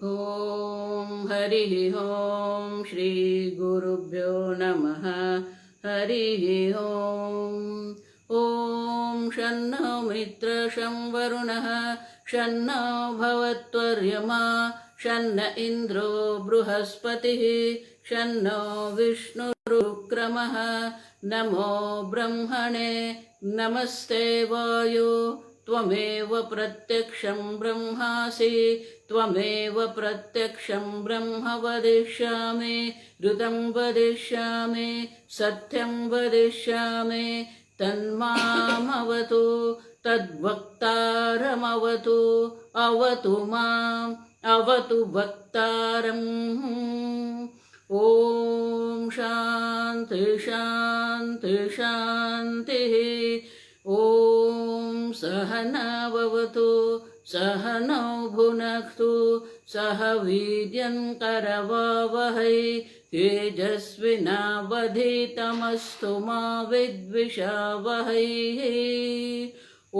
ॐ हरिः ॐ श्री गुरुभ्यो नमः। हरिः ॐ। ॐ शन्नो मित्र शं वरुणः शन्नो भवत्वर्यमा शन्न इन्द्रो बृहस्पतिः शन्नो विष्णुरुक्रमः। नमो ब्रह्मणे नमस्ते वायो त्वमेव प्रत्यक्षं ब्रह्मासि त्वमेव प्रत्यक्षं ब्रह्म वदिष्यामि ऋतं वदिष्यामि सत्यं वदिष्यामि तन्मामवतु तद्वक्तारमवतु अवतु माम् अवतु वक्तारम्। ॐ शान्ति शान्ति शान्तिः। ॐ सहनाववतु सहनौ भुनक्तु सह वीर्यं करवावहै तेजस्विनावधीतमस्तु मा विद्विषावहै। ॐ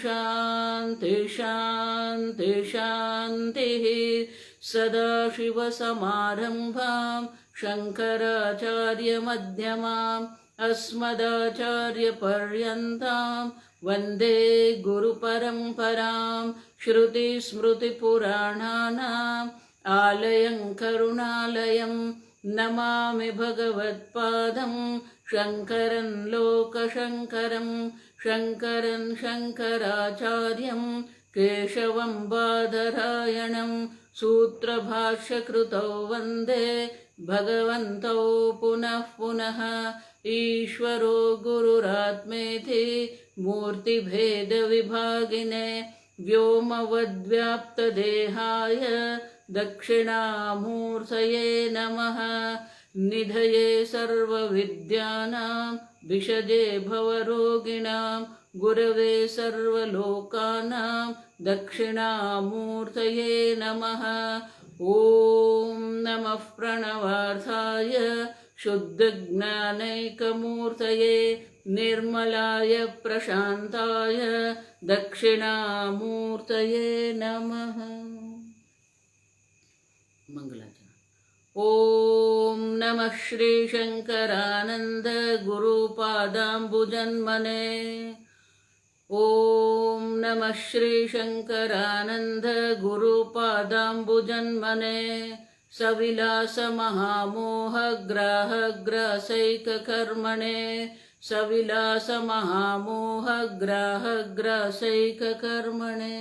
शान्ति शान्ति शान्तिः। सदाशिवसमारम्भां शङ्कराचार्यमध्यमाम् अस्मदाचार्यपर्यन्तां वन्दे गुरुपरम्परां। श्रुतिस्मृतिपुराणानाम् आलयं करुणालयं नमामि भगवत्पादं शङ्करं लोकशङ्करं शङ्करं शङ्कराचार्यं केशवं बादरायणं सूत्रभाष्यकृतौ वन्दे भगवन्तौ पुनः पुनः। ईश्वरो गुरुरात्मेति मूर्तिभेदविभागिने व्योमवद्व्याप्तदेहाय दक्षिणामूर्तये नमः। निधये सर्वविद्यानां विषजे भवरोगिणां गुरवे सर्वलोकानां दक्षिणामूर्तये नमः। ॐ नमः प्रणवार्थाय शुद्धज्ञानैकमूर्तये निर्मलाय प्रशान्ताय दक्षिणामूर्तये नमः। मंगलाचरण। ॐ नमः श्रीशङ्करानन्द गुरुपादाम्बुजन्मने। ॐ नमः श्रीशङ्करानन्द गुरुपादाम्बुजन्मने। सविलासमहामोहग्राहग्रासैककर्मणे सविलासमहामोहग्राहग्रासैककर्मणे।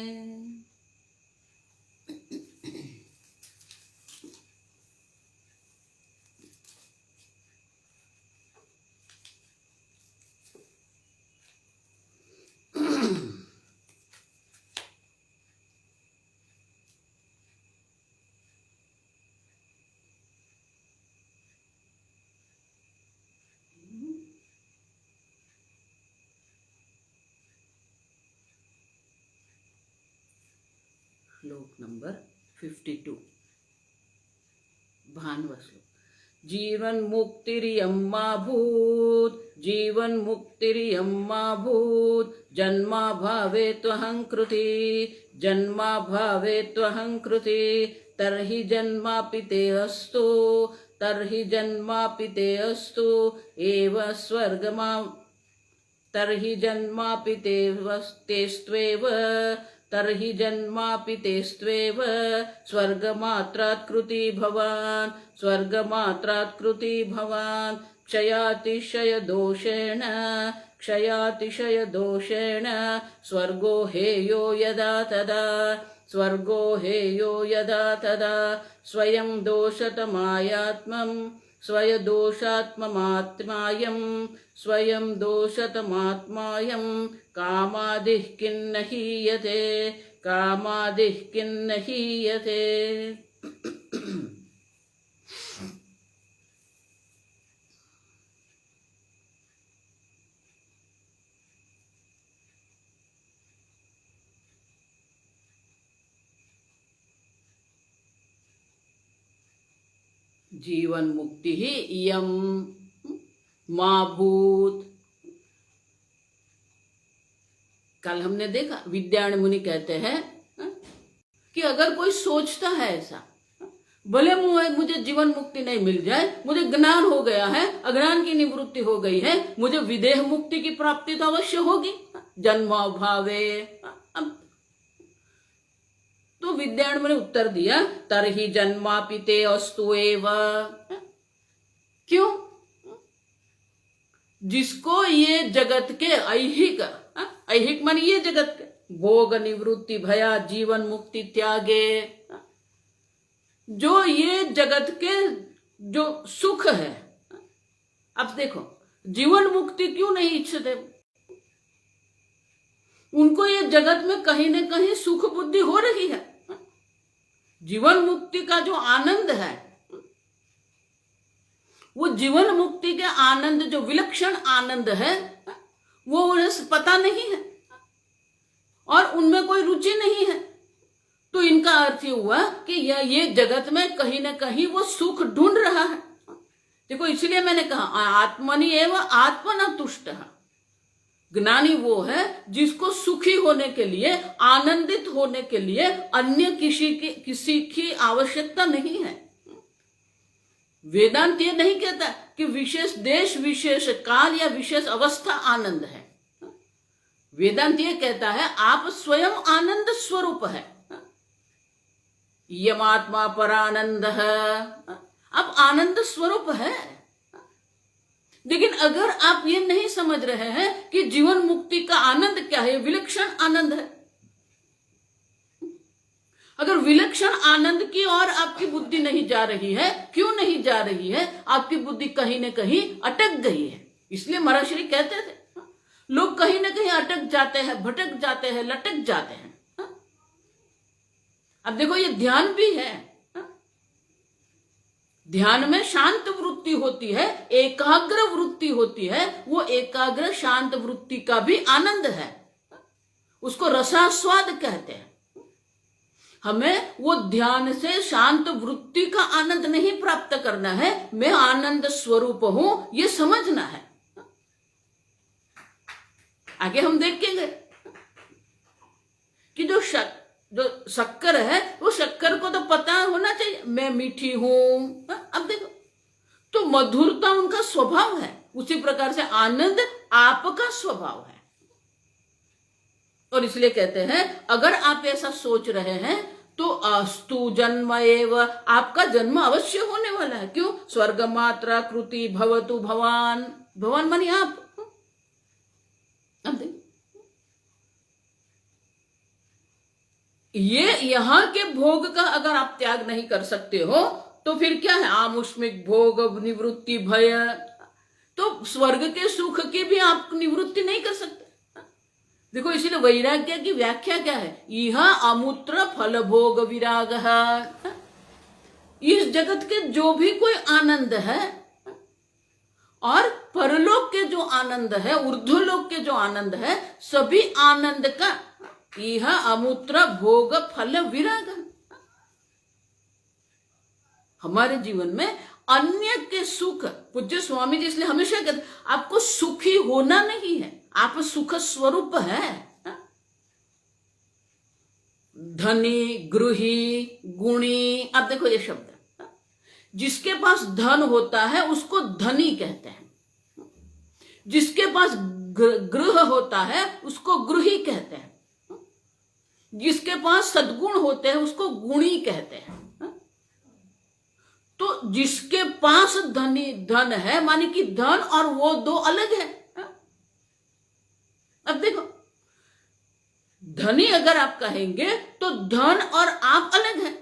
श्लोक नंबर 52 भानवा श्लोक। जीवन मुक्तिरियं मा भूत् जीवन मुक्तिरियं मा भूत् जन्मा भावे त्वहं कृति जन्मा भावे त्वहं कृति तर्हि जन्मापि ते अस्तु तर्हि जन्मापि ते अस्तु एव स्वर्गमा तर्हि जन्मापि तेस्त्वेव तर्हि जन्मापि तेस्त्वेव स्वर्गमात्रात् कृति भवान् स्वर्गमात्रात् कृति भवान्। क्षयातिशयदोषेण स्वर्गो हेयो यदा तदा स्वर्गो हेयो यदा तदा स्वयं दोषात्ममात्मायं कामादिः किन्न हीयते। जीवन मुक्ति ही इयम मा भूत। कल हमने देखा विद्यारण्य मुनि कहते हैं कि अगर कोई सोचता है ऐसा, भले मुझे जीवन मुक्ति नहीं मिल जाए, मुझे ज्ञान हो गया है, अज्ञान की निवृत्ति हो गई है, मुझे विदेह मुक्ति की प्राप्ति तो अवश्य होगी, जन्माभावे। तो विद्यार्थी ने उत्तर दिया, तरहि जन्मापिते अस्तु एव। क्यों? जिसको ये जगत के ऐहिक, ऐहिक माने ये जगत के भोग निवृत्ति भया जीवन मुक्ति त्यागे, जो ये जगत के जो सुख है, अब देखो जीवन मुक्ति क्यों नहीं इच्छते, उनको ये जगत में कहीं न कहीं सुख बुद्धि हो रही है। जीवन मुक्ति का जो आनंद है, वो जीवन मुक्ति के आनंद, जो विलक्षण आनंद है, वो उन्हें पता नहीं है और उनमें कोई रुचि नहीं है। तो इनका अर्थ ये हुआ कि ये जगत में कहीं ना कहीं वो सुख ढूंढ रहा है। देखो, इसलिए मैंने कहा आत्मनि एव आत्मना तुष्ट। ज्ञानी वो है जिसको सुखी होने के लिए, आनंदित होने के लिए अन्य किसी की आवश्यकता नहीं है। वेदांत ये नहीं कहता कि विशेष देश, विशेष काल या विशेष अवस्था आनंद है। वेदांत ये कहता है आप स्वयं आनंद स्वरूप है। यमात्मा परानंद है, आप आनंद स्वरूप है। लेकिन अगर आप ये नहीं समझ रहे हैं कि जीवन मुक्ति का आनंद क्या है, विलक्षण आनंद है, अगर विलक्षण आनंद की ओर आपकी बुद्धि नहीं जा रही है, क्यों नहीं जा रही है? आपकी बुद्धि कहीं न कहीं अटक गई है। इसलिए महर्षि कहते थे, लोग कहीं न कहीं अटक जाते हैं, भटक जाते हैं, लटक जाते हैं। अब देखो, ये ध्यान भी है। ध्यान में शांत वृत्ति होती है, एकाग्र वृत्ति होती है। वो एकाग्र शांत वृत्ति का भी आनंद है, उसको रसास्वाद कहते हैं। हमें वो ध्यान से शांत वृत्ति का आनंद नहीं प्राप्त करना है, मैं आनंद स्वरूप हूं, ये समझना है। आगे हम देखेंगे कि जो शक्कर है, वो शक्कर को तो पता होना चाहिए मैं मीठी हूं। अब देखो, तो मधुरता उनका स्वभाव है, उसी प्रकार से आनंद आपका स्वभाव है। और इसलिए कहते हैं अगर आप ऐसा सोच रहे हैं तो अस्तु जन्म एव, आपका जन्म अवश्य होने वाला है। क्यों? स्वर्ग मात्रा कृति भवतु भवान, भवान मानी आप। अब देखो, ये यहां के भोग का अगर आप त्याग नहीं कर सकते हो तो फिर क्या है? आमुष्मिक भोग निवृत्ति भय, तो स्वर्ग के सुख की भी आप निवृत्ति नहीं कर सकते। देखो, इसीलिए वैराग्य की व्याख्या क्या है? यह अमूत्र फल भोग विराग। इस जगत के जो भी कोई आनंद है और परलोक के जो आनंद है, ऊर्ध्वलोक के जो आनंद है, सभी आनंद का यह अमूत्र भोग फल विराग। हमारे जीवन में अन्य के सुख, पूज्य स्वामी जी इसलिए हमेशा कहते आपको सुखी होना नहीं है, आप सुख स्वरूप है। धनी, गृही, गुणी। अब देखो ये शब्द, जिसके पास धन होता है उसको धनी कहते हैं, जिसके पास गृह होता है उसको गृही कहते हैं, जिसके पास सद्गुण होते हैं उसको गुणी कहते हैं। तो जिसके पास धन है, माने कि धन और वो दो अलग है। अब देखो, धनी अगर आप कहेंगे तो धन और आप अलग हैं।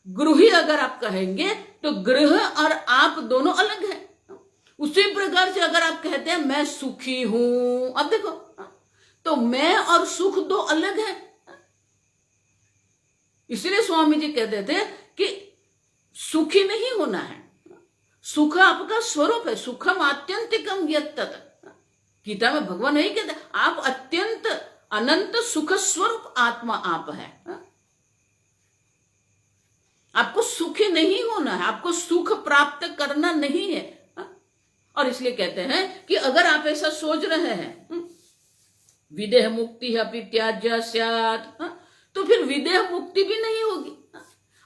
गृही अगर आप कहेंगे तो गृह और आप दोनों अलग हैं। उसी प्रकार से अगर आप कहते हैं मैं सुखी हूं, अब देखो, तो मैं और सुख दो अलग हैं। इसलिए स्वामी जी कहते थे कि सुखी नहीं होना है, सुख आपका स्वरूप है। सुखम आत्यंतिकम यत्तत, गीता में भगवान यही कहते हैं, आप अत्यंत अनंत सुख स्वरूप आत्मा आप है। आपको सुखी नहीं होना है, आपको सुख प्राप्त करना नहीं है। और इसलिए कहते हैं कि अगर आप ऐसा सोच रहे हैं विदेह मुक्ति अपि त्याज्य स्यात्, तो फिर फिर विदेह मुक्ति भी नहीं होगी।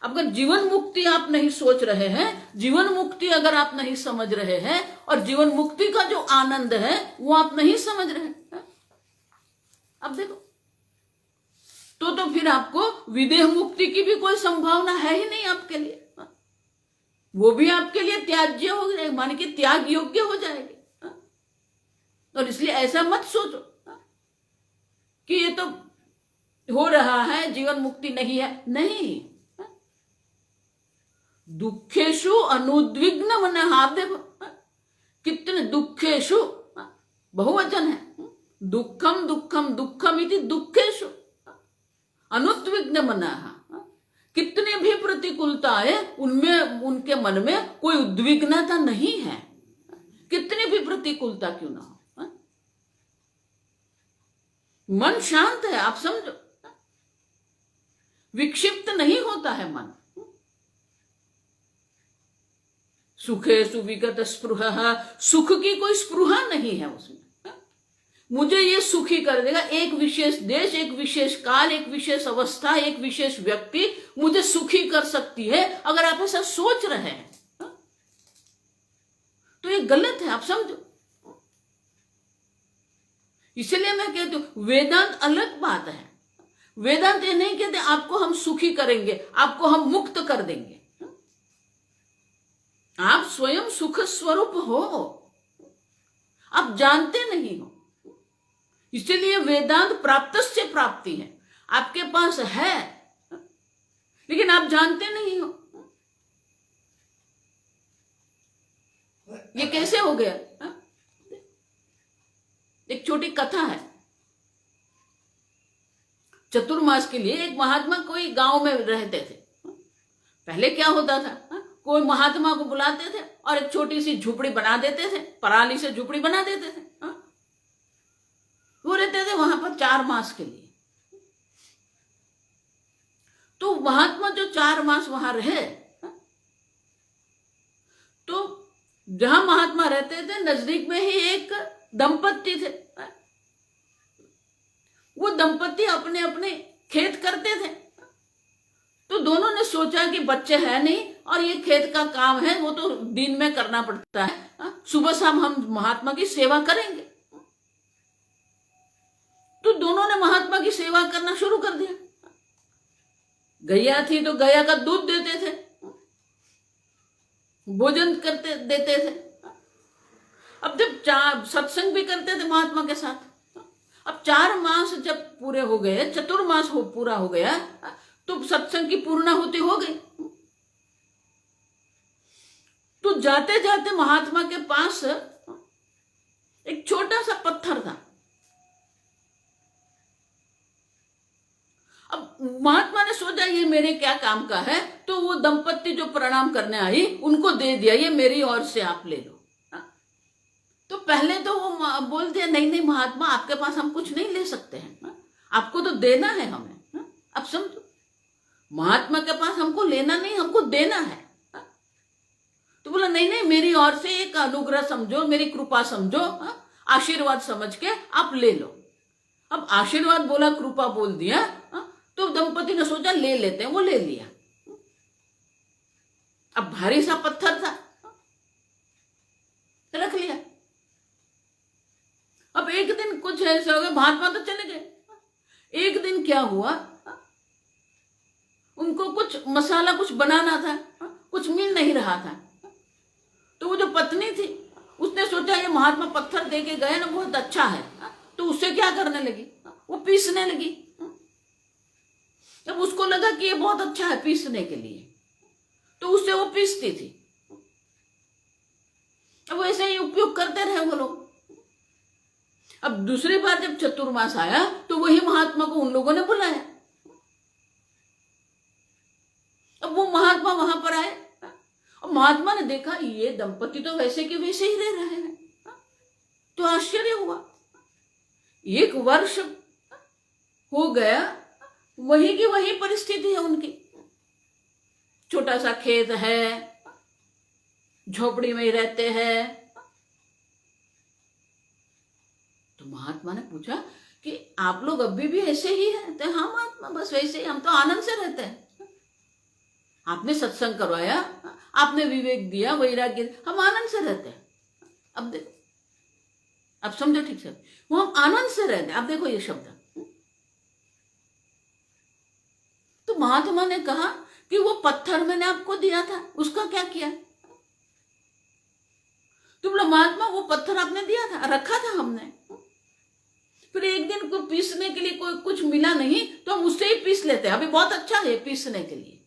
अगर जीवन मुक्ति आप नहीं सोच रहे हैं, जीवन मुक्ति अगर आप नहीं समझ रहे हैं, और जीवन मुक्ति का जो आनंद है वो आप नहीं समझ रहे हैं, अब देखो, तो फिर आपको विदेह मुक्ति की भी कोई संभावना है ही नहीं आपके लिए। वो भी आपके लिए त्याज्य हो जाएगी, मान के त्याग योग्य हो जाएगी। और इसलिए ऐसा मत सोचो कि ये तो हो रहा है, जीवन मुक्ति नहीं है, नहीं। दुखेशु अनुद्विग्न मनः, देखो कितने दुखेशु, बहुवचन है, दुखम दुखम दुखम इति दुखेशु अनुद्विग्न मनः, कितने भी प्रतिकूलता है उनमें, उनके मन में कोई उद्विग्नता नहीं है, कितनी भी प्रतिकूलता क्यों ना हो, मन शांत है, आप समझो, विक्षिप्त नहीं होता है मन। सुखे सुविगत स्पृह, सुख की कोई स्पृहा नहीं है उसमें, मुझे ये सुखी कर देगा, एक विशेष देश, एक विशेष काल, एक विशेष अवस्था, एक विशेष व्यक्ति मुझे सुखी कर सकती है, अगर आप ऐसा सोच रहे हैं तो ये गलत है, आप समझो। इसलिए मैं कहती हूं वेदांत अलग बात है। वेदांत ये नहीं कहते आपको हम सुखी करेंगे, आपको हम मुक्त कर देंगे, आप स्वयं सुख स्वरूप हो, आप जानते नहीं हो। इसलिए वेदांत प्राप्त से प्राप्ति है, आपके पास है लेकिन आप जानते नहीं हो। ये कैसे हो गया? एक छोटी कथा है। चतुर्मास के लिए एक महात्मा कोई गांव में रहते थे। पहले क्या होता था, कोई महात्मा को बुलाते थे और एक छोटी सी झुपड़ी बना देते थे, पराली से झुपड़ी बना देते थे। वो रहते थे वहां पर 4 मास के लिए। तो महात्मा जो 4 मास वहां रहे, तो जहां महात्मा रहते थे नजदीक में ही एक दंपत्ति थे। वो दंपत्ति अपने अपने खेत करते थे। तो दोनों ने सोचा कि बच्चे हैं नहीं और ये खेत का काम है, वो तो दिन में करना पड़ता है, सुबह शाम हम महात्मा की सेवा करेंगे। तो दोनों ने महात्मा की सेवा करना शुरू कर दिया। गैया थी तो गैया का दूध देते थे, भोजन करते देते थे। अब जब सत्संग भी करते थे महात्मा के साथ। अब 4 मास जब पूरे हो गए, चतुर्मास पूरा हो गया, तो सत्संग की पूर्णाहुति हो गई। तो जाते जाते महात्मा के पास एक छोटा सा पत्थर था। अब महात्मा ने सोचा ये मेरे क्या काम का है, तो वो दंपत्ति जो प्रणाम करने आई उनको दे दिया, ये मेरी ओर से आप ले लो। तो पहले तो वो बोलते नहीं नहीं महात्मा आपके पास हम कुछ नहीं ले सकते हैं, आपको तो देना है हमें। अब समझो, महात्मा के पास हमको लेना नहीं, हमको देना है। तो बोला नहीं नहीं मेरी ओर से एक अनुग्रह समझो, मेरी कृपा समझो, आशीर्वाद समझ के आप ले लो। अब आशीर्वाद बोला, कृपा बोल दिया, तो दंपति ने सोचा ले लेते हैं, वो ले लिया। अब भारी सा पत्थर था, रख लिया। अब एक दिन कुछ ऐसा हो गया, महात्मा तो चले गए। एक दिन क्या हुआ, उनको कुछ मसाला कुछ बनाना था, कुछ मिल नहीं रहा था। तो वो जो पत्नी थी उसने सोचा ये महात्मा पत्थर दे के गए ना, बहुत अच्छा है, तो उससे क्या करने लगी, वो पीसने लगी। जब उसको लगा कि ये बहुत अच्छा है पीसने के लिए, तो उससे वो पीसती थी। अब ऐसे ही उपयोग करते रहे वो लोग। अब दूसरी बार जब चतुर्मास आया तो वही महात्मा को उन लोगों ने बुलाया। अब वो महात्मा वहां पर आए और महात्मा ने देखा ये दंपति तो वैसे के वैसे ही रह रहे हैं। तो आश्चर्य हुआ। 1 वर्ष हो गया, वही की वही परिस्थिति है उनकी। छोटा सा खेत है, झोपड़ी में ही रहते हैं। तो महात्मा ने पूछा कि आप लोग अभी भी ऐसे ही हैं? तो हम आत्मा बस वैसे ही, हम तो आनंद से रहते हैं। आपने सत्संग करवाया, आपने विवेक दिया, वैराग्य, हम आनंद से रहते हैं। अब देखो, अब समझो ठीक से, वो हम आनंद से रहते हैं। अब देखो ये शब्द, तो महात्मा ने कहा कि वो पत्थर मैंने आपको दिया था, उसका क्या किया? तो बोला महात्मा वो पत्थर आपने दिया था, रखा था हमने, फिर एक दिन को पीसने के लिए कोई कुछ मिला नहीं तो हम उससे ही पीस लेते हैं, अभी बहुत अच्छा है पीसने के लिए।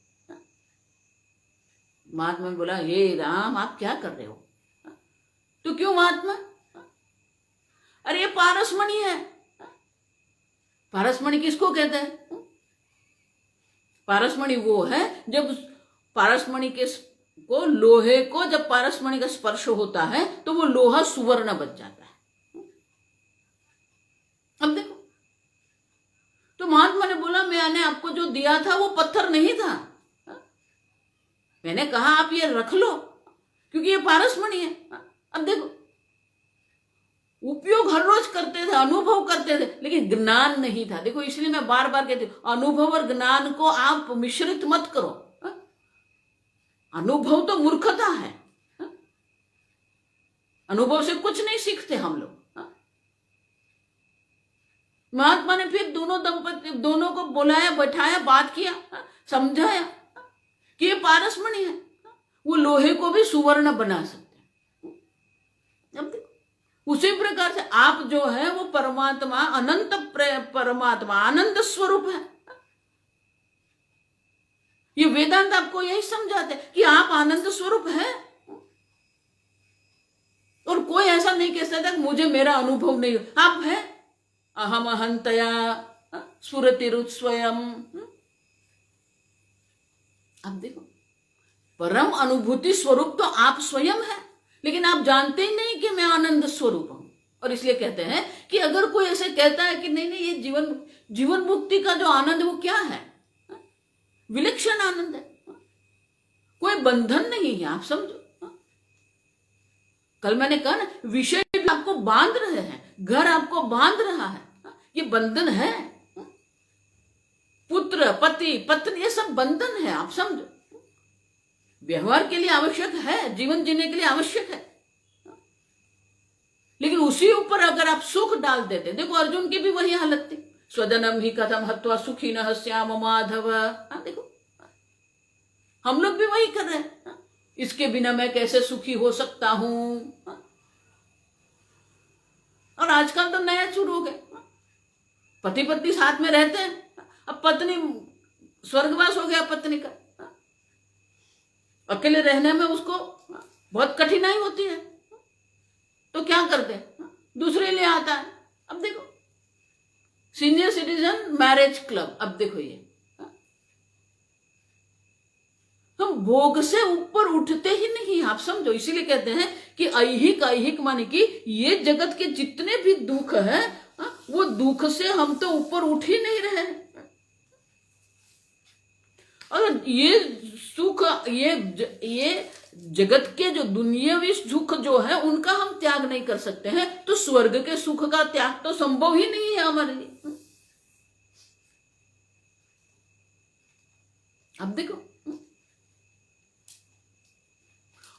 महात्मा ने बोला हे राम आप क्या कर रहे हो? तो क्यों महात्मा? अरे ये पारसमणि है। पारसमणि किसको कहते हैं? पारसमणि वो है जब पारसमणि के को लोहे को जब पारसमणि का स्पर्श होता है तो वो लोहा सुवर्ण बन जाता है। अब देखो, तो महात्मा ने बोला मैंने आपको जो दिया था वो पत्थर नहीं था, मैंने कहा आप ये रख लो क्योंकि ये पारसमणि है। अब देखो, उपयोग हर रोज करते थे, अनुभव करते थे, लेकिन ज्ञान नहीं था। देखो इसलिए मैं बार बार कहती हूं अनुभव और ज्ञान को आप मिश्रित मत करो। अनुभव तो मूर्खता है, अनुभव से कुछ नहीं सीखते हम लोग। महात्मा ने फिर दोनों को बुलाया, बैठाया, बात किया, समझाया कि ये पारसमणि है, वो लोहे को भी सुवर्ण बना सकते हैं। अब देखो उसी प्रकार से आप जो है वो परमात्मा, अनंत परमात्मा, आनंद स्वरूप है। ये वेदांत आपको यही समझाते हैं कि आप आनंद स्वरूप है, और कोई ऐसा नहीं कह सकता कि मुझे मेरा अनुभव नहीं हो। आप है अहम अहंतया स्फुरतिरुत स्वयं। अब देखो परम अनुभूति स्वरूप तो आप स्वयं है, लेकिन आप जानते ही नहीं कि मैं आनंद स्वरूप हूं। और इसलिए कहते हैं कि अगर कोई ऐसे कहता है कि नहीं नहीं ये जीवन मुक्ति का जो आनंद वो क्या है, विलक्षण आनंद है, कोई बंधन नहीं है। आप समझो, कल मैंने कहा ना विषय आपको बांध रहे हैं, घर आपको बांध रहा है, ये बंधन है। पुत्र, पति, पत्नी, ये सब बंधन है। आप समझो, व्यवहार के लिए आवश्यक है, जीवन जीने के लिए आवश्यक है, लेकिन उसी ऊपर अगर आप सुख डाल देते, देखो अर्जुन की भी वही हालत थी, स्वजनम ही कथम हत्वा सुखी न श्याम माधव। देखो हम लोग भी वही कर रहे हैं, इसके बिना मैं कैसे सुखी हो सकता हूं। और आजकल तो नया शुरू हो गया, पति पत्नी साथ में रहते हैं, अब पत्नी स्वर्गवास हो गया पत्नी का, अकेले रहने में उसको बहुत कठिनाई होती है, तो क्या करते हैं, दूसरे ले आता है। अब देखो सीनियर सिटीजन मैरिज क्लब, अब देखो ये हम भोग से ऊपर उठते ही नहीं। आप समझो, इसीलिए कहते हैं कि ऐहिक, ऐहिक माने कि ये जगत के जितने भी दुख है वो दुख से हम तो ऊपर उठ ही नहीं रहे। और ये सुख, ये जगत के जो दुनियावी सुख जो है उनका हम त्याग नहीं कर सकते हैं, तो स्वर्ग के सुख का त्याग तो संभव ही नहीं है हमारे लिए। अब देखो,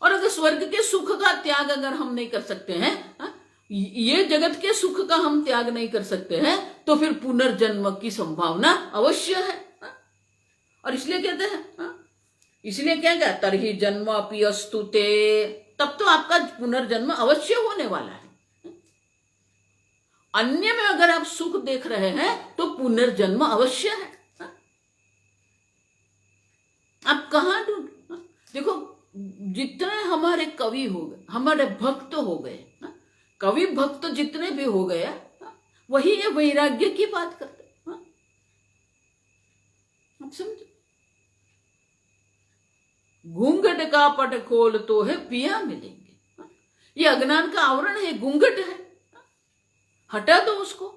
और अगर स्वर्ग के सुख का त्याग अगर हम नहीं कर सकते हैं, ये जगत के सुख का हम त्याग नहीं कर सकते हैं, तो फिर पुनर्जन्म की संभावना अवश्य है। और इसलिए कहते हैं, इसलिए क्या कहते, तरही जन्म अपि अस्तु ते, तब तो आपका पुनर्जन्म अवश्य होने वाला है। अन्य में अगर आप सुख देख रहे हैं तो पुनर्जन्म अवश्य है। आप कहां ढूंढ, देखो जितने हमारे कवि हो गए, हमारे भक्त हो गए, कवि भक्त जितने भी हो गए, वही ये वैराग्य की बात करते। आप समझो, घूंघट का पट खोल तो है पिया मिलेंगे। ये अज्ञान का आवरण है, घूंघट है, हटा दो उसको।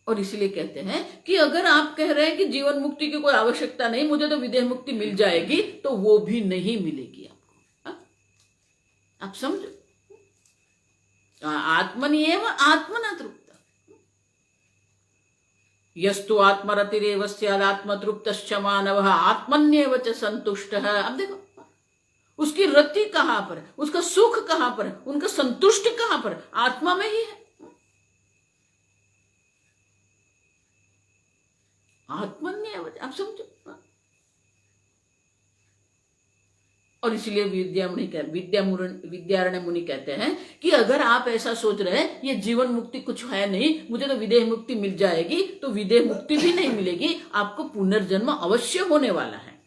और इसलिए कहते हैं कि अगर आप कह रहे हैं कि जीवन मुक्ति की कोई आवश्यकता नहीं, मुझे तो विदेह मुक्ति मिल जाएगी, तो वो भी नहीं मिलेगी आपको। आप समझो, आत्मन्येव आत्मना तृप्त। यस्तु आत्मरतिरेव स्यादात्मतृप्तश्च मानवः आत्मन्येव च संतुष्टः। अब देखो उसकी रति कहां पर है, उसका सुख कहां पर है, उनका संतुष्टि कहां पर है, आत्मा में ही है। आत्मन्येव, आप समझो। और इसलिए विद्यारण्य मुनि कहते हैं कि अगर आप ऐसा सोच रहे हैं ये जीवन मुक्ति कुछ है नहीं, मुझे तो विदेह मुक्ति मिल जाएगी, तो विदेह मुक्ति भी नहीं मिलेगी, आपको पुनर्जन्म अवश्य होने वाला है।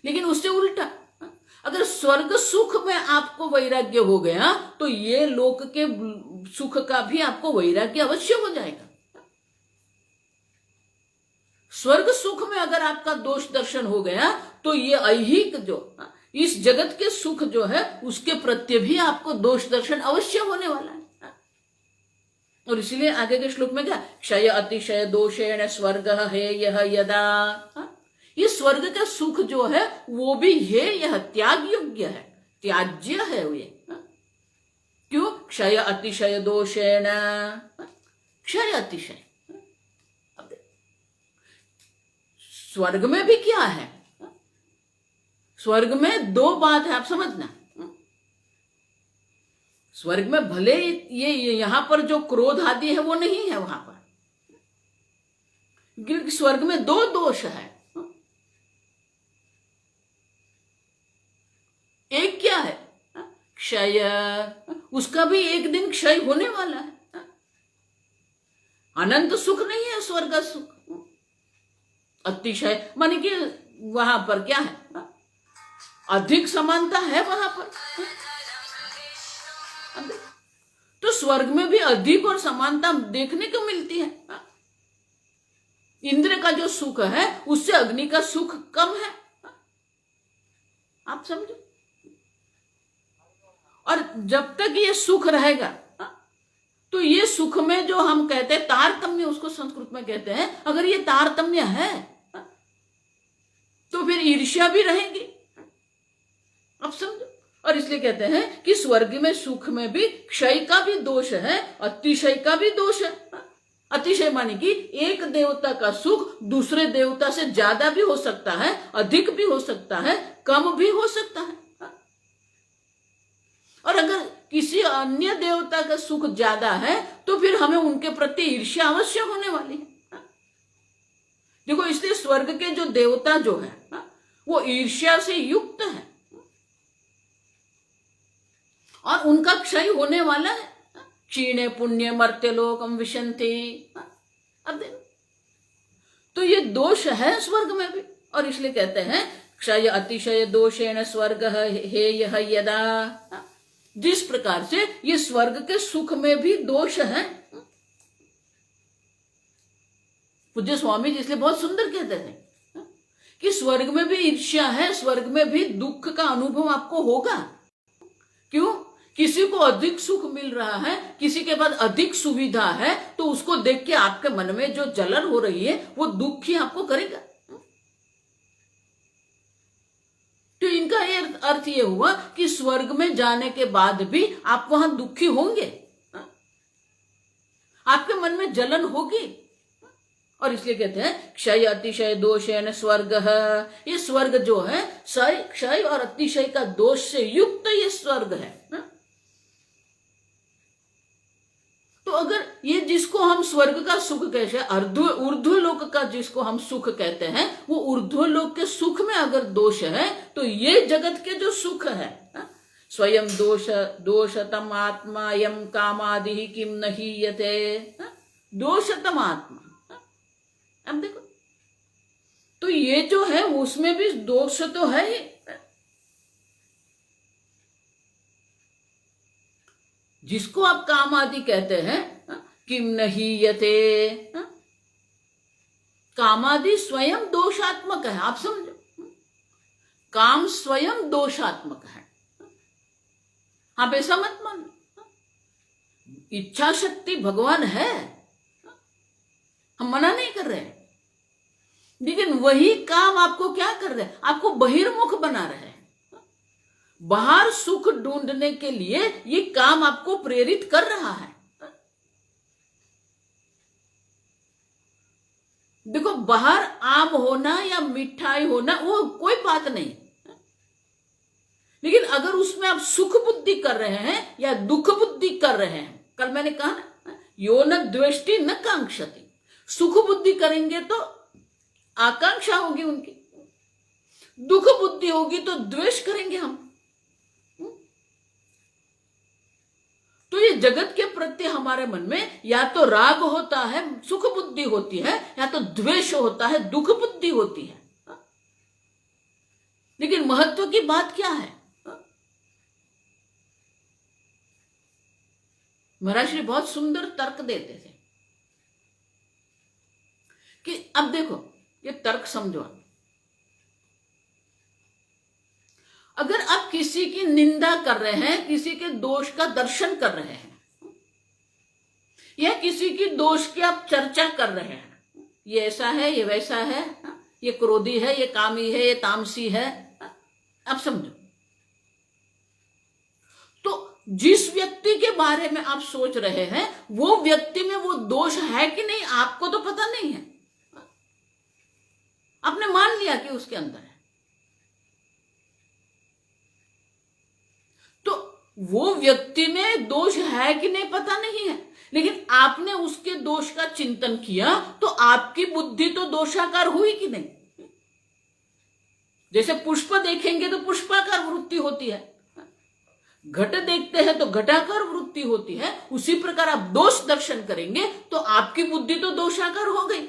लेकिन उससे उल्टा, अगर स्वर्ग सुख में आपको वैराग्य हो गया तो ये लोक के सुख का भी आपको वैराग्य अवश्य हो जाएगा। स्वर्ग सुख में अगर आपका दोष दर्शन हो गया तो ये ऐहिक जो इस जगत के सुख जो है उसके प्रत्ये भी आपको दोष दर्शन अवश्य होने वाला है। और इसीलिए आगे के श्लोक में क्या, क्षय अतिशय दोषेण स्वर्ग है यह यदा, ये स्वर्ग का सुख जो है वो भी है यह त्याग योग्य है, त्याज्य है ये। क्यों? क्षय अतिशय दोषेण, क्षय अतिशय। स्वर्ग में भी क्या है, स्वर्ग में दो बात है, आप समझना। स्वर्ग में भले ये यहां पर जो क्रोध आदि है वो नहीं है वहां पर, क्योंकि स्वर्ग में दो दोष है। एक क्या है, क्षय, उसका भी एक दिन क्षय होने वाला है। अनंत सुख नहीं है स्वर्ग का सुख। अतिशय माने कि वहां पर क्या है, अधिक समानता है वहां पर। तो स्वर्ग में भी अधिक और समानता देखने को मिलती है। इंद्र का जो सुख है उससे अग्नि का सुख कम है, आप समझो। और जब तक ये सुख रहेगा तो ये सुख में जो हम कहते हैं तारतम्य, उसको संस्कृत में कहते हैं, अगर ये तारतम्य है तो फिर ईर्ष्या भी रहेगी, अब समझो। और इसलिए कहते हैं कि स्वर्ग में सुख में भी क्षय का भी दोष है, अतिशय का भी दोष है। अतिशय माने कि एक देवता का सुख दूसरे देवता से ज्यादा भी हो सकता है, अधिक भी हो सकता है, कम भी हो सकता है। और अगर किसी अन्य देवता का सुख ज्यादा है तो फिर हमें उनके प्रति ईर्ष्या अवश्य होने वाली है। देखो, इसलिए स्वर्ग के जो देवता जो है वो ईर्ष्या से युक्त है और उनका क्षय होने वाला है। क्षीणे पुण्य मर्त्य लोकम विशंति। अब देखो, तो ये दोष है स्वर्ग में भी, और इसलिए कहते हैं क्षय अतिशय दोषेण स्वर्ग हे यह यदा। जिस प्रकार से ये स्वर्ग के सुख में भी दोष है। पूज्य स्वामी जी इसलिए बहुत सुंदर कहते थे कि स्वर्ग में भी ईर्ष्या है, स्वर्ग में भी दुख का अनुभव आपको होगा। क्यों? किसी को अधिक सुख मिल रहा है, किसी के पास अधिक सुविधा है, तो उसको देख के आपके मन में जो जलन हो रही है वो दुख ही आपको करेगा। तो इनका ये अर्थ ये हुआ कि स्वर्ग में जाने के बाद भी आप वहां दुखी होंगे, आपके मन में जलन होगी। और इसलिए कहते हैं क्षय अतिशय दोषेण स्वर्ग। ये स्वर्ग जो है क्षय और अतिशय का दोष से युक्त ये स्वर्ग है। तो अगर ये जिसको हम स्वर्ग का सुख कहते हैं, ऊर्ध्वलोक का जिसको हम सुख कहते हैं, वो ऊर्ध्वलोक के सुख में अगर दोष है तो ये जगत के जो सुख है स्वयं दोषतम आत्मा यम कामादि किम नहीं यते। दोषतम आत्मा, अब देखो, तो ये जो है उसमें भी दोष तो है ही। जिसको आप काम आदि कहते हैं, किम नहीं यते, कामादि स्वयं दोषात्मक है, आप समझो। काम स्वयं दोषात्मक है, आप ऐसा मत मानो। इच्छा शक्ति भगवान है, हम मना नहीं कर रहे हैं, लेकिन वही काम आपको क्या कर रहे हैं, आपको बहिर्मुख बना रहे हैं। बाहर सुख ढूंढने के लिए ये काम आपको प्रेरित कर रहा है। देखो, बाहर आम होना या मिठाई होना वो कोई बात नहीं, लेकिन अगर उसमें आप सुख बुद्धि कर रहे हैं या दुख बुद्धि कर रहे हैं, कल मैंने कहा ना, यो न द्वेष्टि न कांक्षति, सुख बुद्धि करेंगे तो आकांक्षा होगी उनकी, दुख बुद्धि होगी तो द्वेष करेंगे हम। तो ये जगत के प्रति हमारे मन में या तो राग होता है, सुख बुद्धि होती है, या तो द्वेष होता है, दुख बुद्धि होती है। लेकिन महत्व की बात क्या है? महाराज श्री बहुत सुंदर तर्क देते थे कि अब देखो, ये तर्क समझो आप। अगर आप किसी की निंदा कर रहे हैं, किसी के दोष का दर्शन कर रहे हैं, या किसी की दोष की आप चर्चा कर रहे हैं, ये ऐसा है, ये वैसा है, ये क्रोधी है, ये कामी है, ये तामसी है, आप समझो। तो जिस व्यक्ति के बारे में आप सोच रहे हैं वो व्यक्ति में वो दोष है कि नहीं, आपको तो पता नहीं है, आपने मान लिया कि उसके अंदर है। तो वो व्यक्ति में दोष है कि नहीं पता नहीं है, लेकिन आपने उसके दोष का चिंतन किया तो आपकी बुद्धि तो दोषाकार हुई कि नहीं। जैसे पुष्प देखेंगे तो पुष्पाकार वृत्ति होती है, घट देखते हैं तो घटाकार वृत्ति होती है, उसी प्रकार आप दोष दर्शन करेंगे तो आपकी बुद्धि तो दोषाकार हो गई।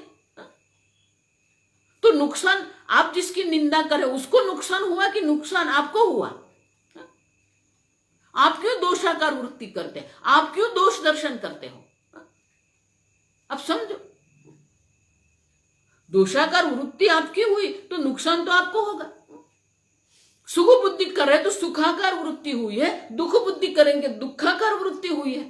तो नुकसान, आप जिसकी निंदा करें उसको नुकसान हुआ कि नुकसान आपको हुआ? आप क्यों दोषाकार वृत्ति करते हैं? आप क्यों दोष दर्शन करते हो? अब समझो, दोषाकार वृत्ति आपकी हुई तो नुकसान तो आपको होगा। सुख बुद्धि कर रहे तो सुखाकार वृत्ति हुई है, दुख बुद्धि करेंगे दुखाकार वृत्ति हुई है।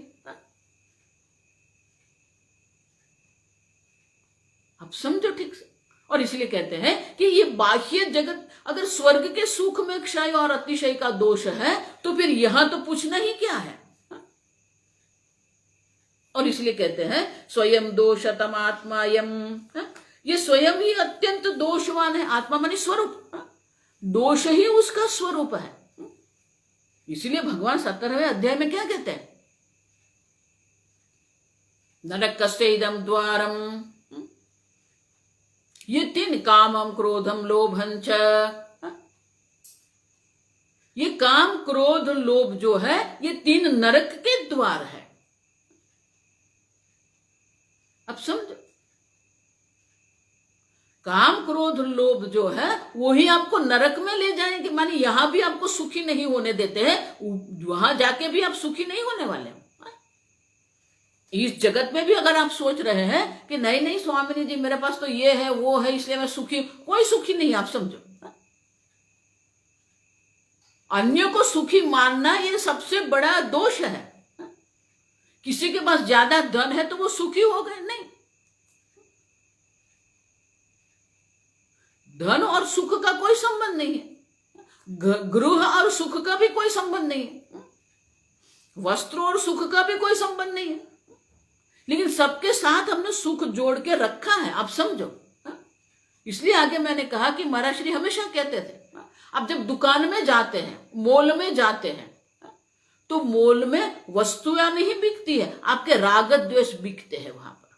अब समझो ठीक से। और इसलिए कहते हैं कि ये बाह्य जगत, अगर स्वर्ग के सुख में क्षय और अतिशय का दोष है तो फिर यहां तो पूछना ही क्या है। और इसलिए कहते हैं स्वयं दोषतम आत्मायम, ये स्वयं ही अत्यंत दोषवान है। आत्मा मानी स्वरूप, दोष ही उसका स्वरूप है। इसलिए भगवान 17वें अध्याय में क्या कहते हैं? नरकस्य इदं द्वारम, ये 3 कामम क्रोधम लोभं च, ये काम क्रोध लोभ जो है ये 3 नरक के द्वार है। अब समझो, काम क्रोध लोभ जो है वही आपको नरक में ले जाएंगे, माने यहां भी आपको सुखी नहीं होने देते हैं, वहां जाके भी आप सुखी नहीं होने वाले। इस जगत में भी अगर आप सोच रहे हैं कि नहीं नहीं स्वामिनी जी मेरे पास तो ये है वो है इसलिए मैं सुखी, कोई सुखी नहीं। आप समझो, अन्य को सुखी मानना ये सबसे बड़ा दोष है। किसी के पास ज्यादा धन है तो वो सुखी हो गए, नहीं। धन और सुख का कोई संबंध नहीं है, गृह और सुख का भी कोई संबंध नहीं है, वस्त्र और सुख का भी कोई संबंध नहीं है, लेकिन सबके साथ हमने सुख जोड़ के रखा है। आप समझो, इसलिए आगे मैंने कहा कि महाराज श्री हमेशा कहते थे, आप जब दुकान में जाते हैं, मॉल में जाते हैं, तो मॉल में वस्तुएं नहीं बिकती है, आपके राग द्वेष बिकते हैं वहां पर।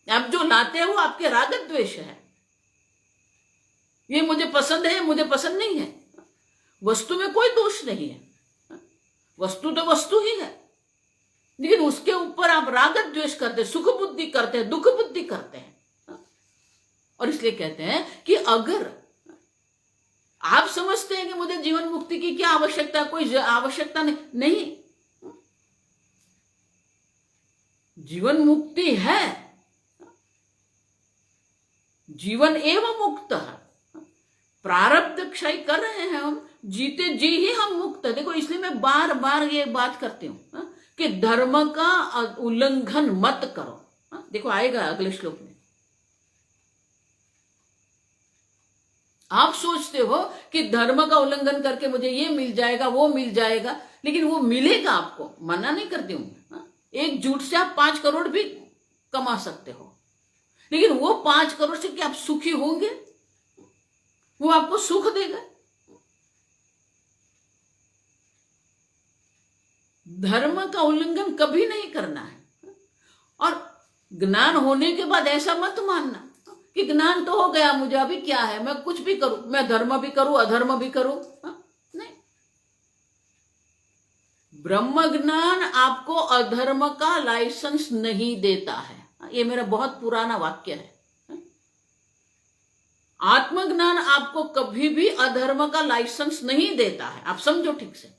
आप जो लाते हैं वो आपके राग द्वेष है, ये मुझे पसंद है, ये मुझे पसंद नहीं है। वस्तु में कोई दोष नहीं है, वस्तु तो वस्तु ही है, लेकिन उसके ऊपर आप राग द्वेष करते हैं, सुख बुद्धि करते हैं, दुख बुद्धि करते हैं। और इसलिए कहते हैं कि अगर आप समझते हैं कि मुझे जीवन मुक्ति की क्या आवश्यकता, कोई आवश्यकता नहीं, जीवन मुक्ति है, जीवन एवं मुक्त है। प्रारब्ध क्षय कर रहे हैं हम, जीते जी ही हम मुक्त है। देखो, इसलिए मैं बार बार ये बात करती हूं कि धर्म का उल्लंघन मत करो। देखो आएगा अगले श्लोक में, आप सोचते हो कि धर्म का उल्लंघन करके मुझे ये मिल जाएगा, वो मिल जाएगा, लेकिन वो मिलेगा आपको, मना नहीं करती हूं। एक झूठ से आप 5 करोड़ भी कमा सकते हो, लेकिन वो 5 करोड़ से क्या आप सुखी होंगे? वो आपको सुख देगा? धर्म का उल्लंघन कभी नहीं करना है। और ज्ञान होने के बाद ऐसा मत मानना कि ज्ञान तो हो गया मुझे, अभी क्या है, मैं कुछ भी करूं, मैं धर्म भी करूं अधर्म भी करूं। नहीं, ब्रह्म ज्ञान आपको अधर्म का लाइसेंस नहीं देता है। ये मेरा बहुत पुराना वाक्य है। आत्मज्ञान आपको कभी भी अधर्म का लाइसेंस नहीं देता है, आप समझो ठीक से।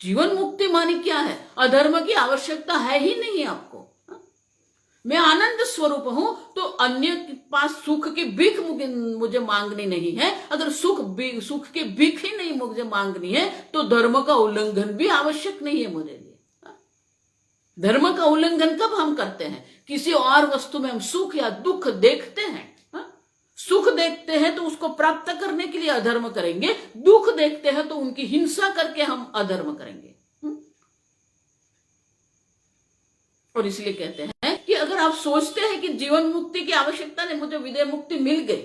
जीवन मुक्ति मानी क्या है? अधर्म की आवश्यकता है ही नहीं आपको। मैं आनंद स्वरूप हूं, तो अन्य के पास सुख की भीख मुझे मांगनी नहीं है। अगर सुख की भीख ही नहीं मुझे मांगनी है, तो धर्म का उल्लंघन भी आवश्यक नहीं है मुझे लिए। धर्म का उल्लंघन कब हम करते हैं? किसी और वस्तु में हम सुख या दुख देखते हैं। सुख देखते हैं तो उसको प्राप्त करने के लिए अधर्म करेंगे, दुख देखते हैं तो उनकी हिंसा करके हम अधर्म करेंगे। और इसलिए कहते हैं कि अगर आप सोचते हैं कि जीवन मुक्ति की आवश्यकता नहीं, मुझे विदेह मुक्ति मिल गई,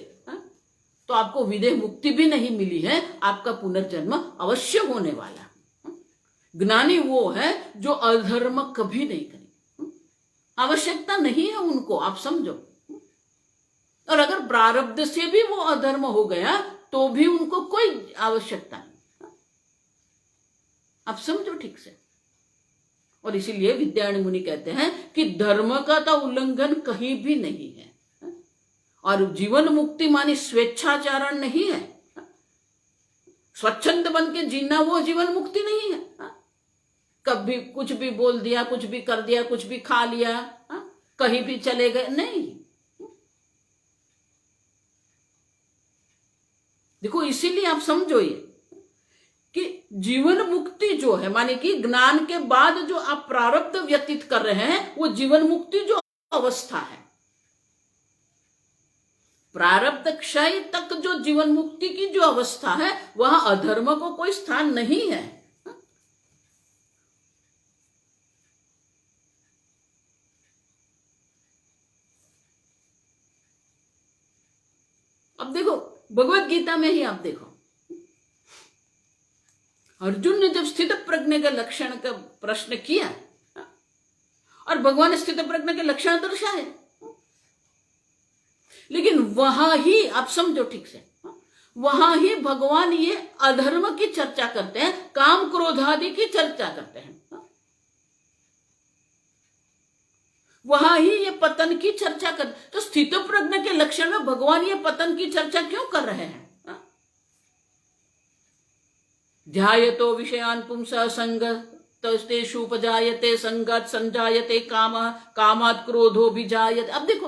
तो आपको विदेह मुक्ति भी नहीं मिली है, आपका पुनर्जन्म अवश्य होने वाला। ज्ञानी वो है जो अधर्म कभी नहीं करे, आवश्यकता नहीं है उनको, आप समझो। और अगर प्रारब्ध से भी वो अधर्म हो गया तो भी उनको कोई आवश्यकता नहीं, आप समझो ठीक से। और इसीलिए विद्यारण्य मुनि कहते हैं कि धर्म का तो उल्लंघन कहीं भी नहीं है। और जीवन मुक्ति मानी स्वेच्छाचारण नहीं है, स्वच्छंद बन के जीना वो जीवन मुक्ति नहीं है। कभी कुछ भी बोल दिया, कुछ भी कर दिया, कुछ भी खा लिया, कहीं भी चले गए, नहीं। देखो, इसीलिए आप समझो ये कि जीवन मुक्ति जो है, माने कि ज्ञान के बाद जो आप प्रारब्ध व्यतीत कर रहे हैं, वो जीवन मुक्ति जो अवस्था है, प्रारब्ध क्षय तक जो जीवन मुक्ति की जो अवस्था है, वहां अधर्म को कोई स्थान नहीं है। अब देखो, भगवत गीता में ही आप देखो, अर्जुन ने जब स्थित प्रज्ञ के लक्षण का प्रश्न किया, और भगवान ने स्थित प्रज्ञ के लक्षण दर्शाए, लेकिन वहां ही आप समझो ठीक से, वहां ही भगवान ये अधर्म की चर्चा करते हैं, काम क्रोध आदि की चर्चा करते हैं, वहां ही ये पतन की चर्चा कर। तो स्थित प्रज्ञ के लक्षण में भगवान ये पतन की चर्चा क्यों कर रहे हैं? ध्यायतो विषयान् पुंसः संगतेषु उपजायते संगत संजायते काम कामात् क्रोधो विजायते। अब देखो,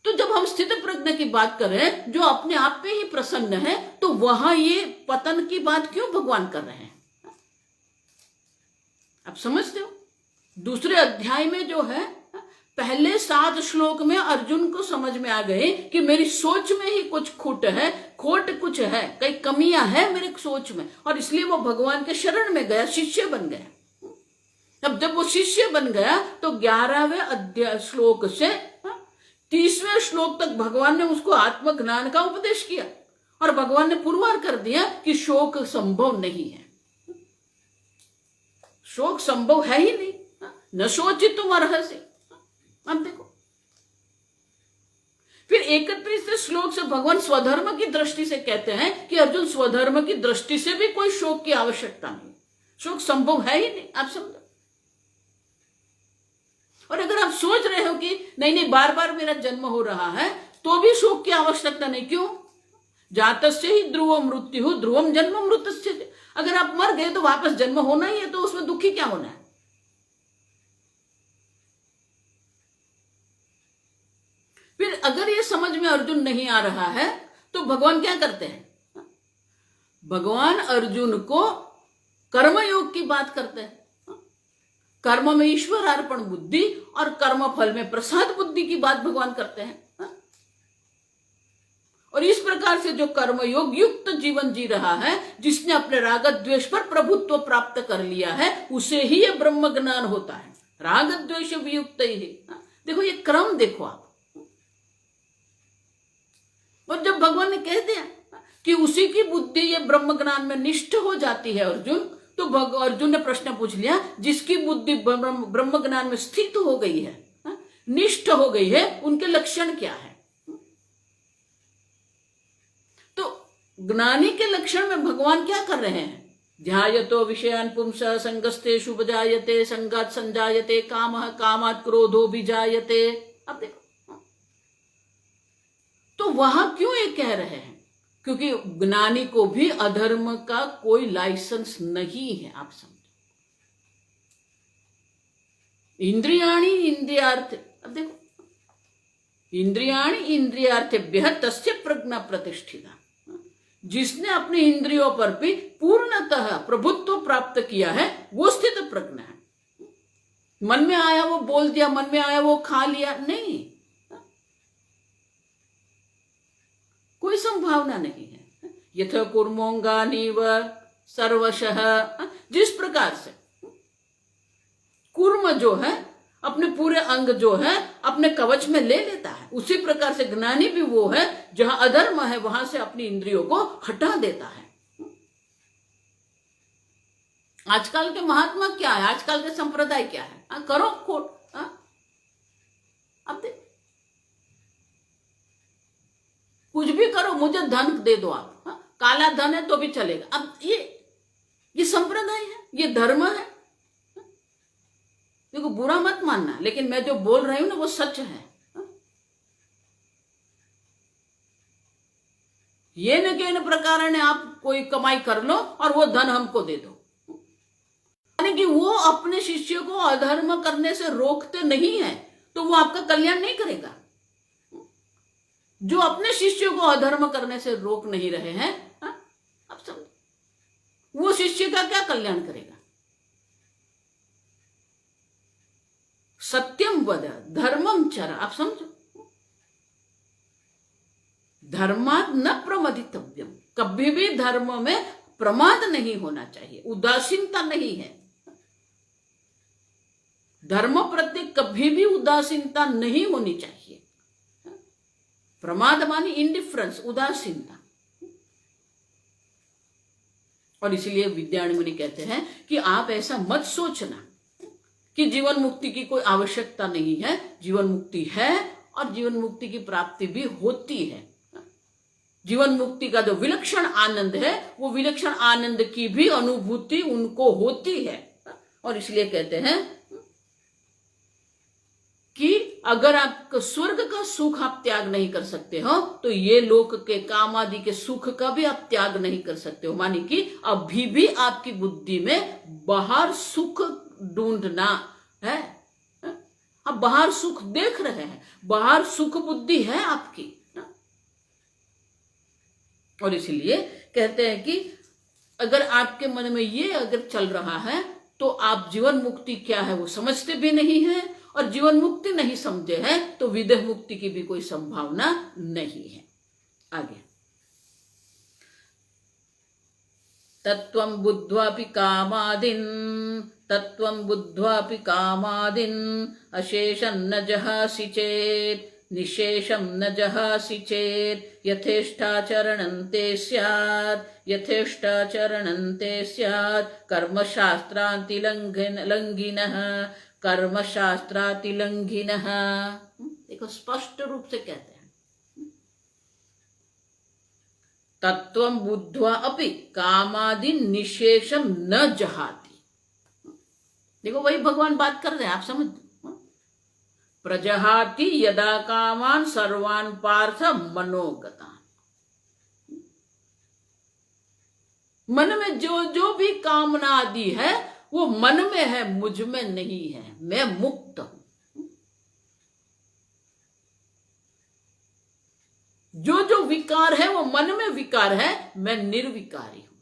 तो जब हम स्थित प्रज्ञ की बात करें जो अपने आप में ही प्रसन्न है, तो वहां ये पतन की बात क्यों भगवान कर रहे हैं? आप समझते हो? दूसरे अध्याय में जो है, पहले 7 श्लोक में अर्जुन को समझ में आ गए कि मेरी सोच में ही कुछ खोट कुछ है, कई कमियां है मेरे सोच में, और इसलिए वो भगवान के शरण में गया, शिष्य बन गया। अब जब वो शिष्य बन गया तो 11वें अध्याय श्लोक से 30वें श्लोक तक भगवान ने उसको आत्मज्ञान का उपदेश किया, और भगवान ने पुरवार कर दिया कि शोक संभव नहीं है, शोक संभव है ही नहीं, न शोचितुम अर्हसि। अब देखो, फिर 31वें श्लोक से भगवान स्वधर्म की दृष्टि से कहते हैं कि अर्जुन, स्वधर्म की दृष्टि से भी कोई शोक की आवश्यकता नहीं, शोक संभव है ही नहीं, आप समझो। और अगर आप सोच रहे हो कि नहीं बार बार मेरा जन्म हो रहा है, तो भी शोक की आवश्यकता नहीं, क्यों? जातस्य ही ध्रुवम मृत्यु ध्रुवम जन्म मृतस्य। अगर आप मर गए तो वापस जन्म होना ही है, तो उसमें दुखी क्या होना है? फिर अगर ये समझ में अर्जुन नहीं आ रहा है, तो भगवान क्या करते हैं? भगवान अर्जुन को कर्मयोग की बात करते हैं। कर्म में ईश्वर अर्पण बुद्धि और कर्म फल में प्रसाद बुद्धि बुद्धि की बात भगवान करते हैं। और इस प्रकार से जो कर्मयोग युक्त जीवन जी रहा है, जिसने अपने राग द्वेष पर प्रभुत्व प्राप्त कर लिया है, उसे ही ये ब्रह्म ज्ञान होता है। राग द्वेष वियुक्त ही। देखो ये क्रम देखो आप। और जब भगवान ने कह दिया कि उसी की बुद्धि ये ब्रह्म ज्ञान में निष्ठ हो जाती है अर्जुन, तो अर्जुन ने प्रश्न पूछ लिया, जिसकी बुद्धि ब्रह्म ज्ञान में स्थित हो गई है, निष्ठ हो गई है, उनके लक्षण क्या है? तो ज्ञानी के लक्षण में भगवान क्या कर रहे हैं? ध्यायतो विषयान पुंसः संगस्तेषु उपजायते संगात् संजायते कामः कामात् क्रोधो विजायते। अब देखो, तो वहां क्यों ये कह रहे हैं? क्योंकि ज्ञानी को भी अधर्म का कोई लाइसेंस नहीं है। आप समझो, इंद्रियाणि इंद्रियार्थ, अब देखो, इंद्रियाणि इंद्रियार्थेभ्यः तस्य प्रज्ञा प्रतिष्ठिता। जिसने अपने इंद्रियों पर भी पूर्णतः प्रभुत्व प्राप्त किया है, वो स्थित प्रज्ञा है। मन में आया वो बोल दिया, मन में आया वो खा लिया, नहीं, कोई संभावना नहीं है। यथा कुर्मोंगानीव सर्वशः, जिस प्रकार से कुर्म जो है अपने पूरे अंग जो है अपने कवच में ले लेता है, उसी प्रकार से ज्ञानी भी वो है, जहां अधर्म है वहां से अपनी इंद्रियों को हटा देता है। आजकल के महात्मा क्या है, आजकल के संप्रदाय क्या है? करो खोट, अब देख, कुछ भी करो, मुझे धन दे दो आप, काला धन है तो भी चलेगा। अब ये संप्रदाय है, ये धर्म है। देखो बुरा मत मानना, लेकिन मैं जो बोल रही हूं ना वो सच है। ये न के न प्रकार ने आप कोई कमाई कर लो और वो धन हमको दे दो, यानी कि वो अपने शिष्य को अधर्म करने से रोकते नहीं है, तो वो आपका कल्याण नहीं करेगा। जो अपने शिष्य को अधर्म करने से रोक नहीं रहे हैं, अब समझो, वो शिष्य का क्या कल्याण करेगा? सत्यम वद धर्मम चर, आप समझो, धर्मात् न प्रमदितव्यम, कभी भी धर्म में प्रमाद नहीं होना चाहिए, उदासीनता नहीं है। धर्म प्रति कभी भी उदासीनता नहीं होनी चाहिए। प्रमाद मानी इंडिफरेंस, उदासीनता। और इसलिए विद्यारण्य मुनि कहते हैं कि आप ऐसा मत सोचना कि जीवन मुक्ति की कोई आवश्यकता नहीं है। जीवन मुक्ति है और जीवन मुक्ति की प्राप्ति भी होती है। जीवन मुक्ति का जो विलक्षण आनंद है, वो विलक्षण आनंद की भी अनुभूति उनको होती है। और इसलिए कहते हैं कि अगर आप स्वर्ग का सुख आप त्याग नहीं कर सकते हो, तो ये लोक के काम आदि के सुख का भी आप त्याग नहीं कर सकते हो। मानी कि अभी भी आपकी बुद्धि में बाहर सुख ढूंढना है। आप बाहर सुख देख रहे हैं, बाहर सुख बुद्धि है आपकी। और इसलिए कहते हैं कि अगर आपके मन में ये अगर चल रहा है, तो आप जीवन मुक्ति क्या है वो समझते भी नहीं है, और जीवन मुक्ति नहीं समझे हैं तो विदेह मुक्ति की भी कोई संभावना नहीं है। आगे, तत्त्वं बुद्ध्वापि कामादिन, तत्त्वं बुद्ध्वापि कामादिन अशेषं न जहासि चेत्, निशेषं न जहासि चेत्, यथेष्टाचरणं ते स्यात्, यथेष्टाचरणं ते स्यात्, कर्मशास्त्रातिलंघिनः, कर्मशास्त्रातिलंघिनः। देखो स्पष्ट रूप से कहते हैं, तत्त्वं बुद्ध्वा अपि कामादि निशेषम न जहाति। देखो वही भगवान बात कर रहे हैं, आप समझ, प्रजहाति यदा कामान सर्वान पार्थ मनोगतान। मन में जो जो भी कामना आदि है वो मन में है, मुझ में नहीं है, मैं मुक्त हूं। जो जो विकार है वो मन में विकार है, मैं निर्विकारी हूं।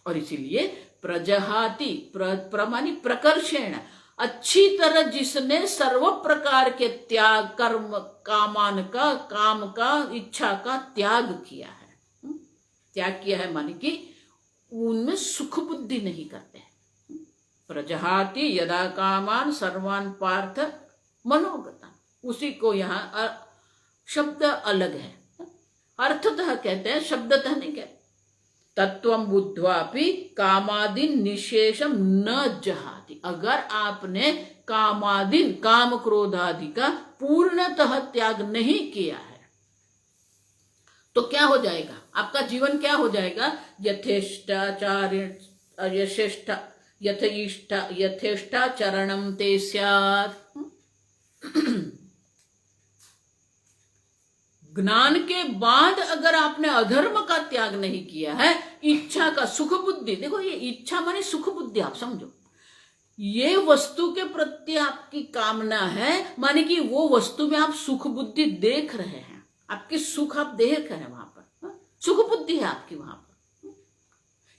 और इसीलिए प्रजहाति प्रमानी प्रकर्षेण, अच्छी तरह जिसने सर्व प्रकार के त्याग, कर्म, काम का, इच्छा का त्याग किया है। त्याग किया है माने कि उनमें सुख बुद्धि नहीं करते हैं। प्रजहाति यदा कामान सर्वान पार्थ मनोगता, उसी को यहाँ शब्द अलग है, अर्थतः कहते हैं, शब्दतः नहीं कहते। तत्वं बुद्ध्वापि कामादिन निशेषम न जहाति, अगर आपने कामादिन, काम क्रोध आदि का पूर्णतः त्याग नहीं किया है तो क्या हो जाएगा, आपका जीवन क्या हो जाएगा? यथेष्टाचरणम ते स्यात्। ज्ञान के बाद अगर आपने अधर्म का त्याग नहीं किया है, इच्छा का, सुख बुद्धि, देखो ये इच्छा माने सुख बुद्धि, आप समझो, ये वस्तु के प्रति आपकी कामना है, माने कि वो वस्तु में आप सुख बुद्धि देख रहे हैं, आपकी सुख आप देख रहे हैं वहां पर, सुख बुद्धि है आपकी वहां पर।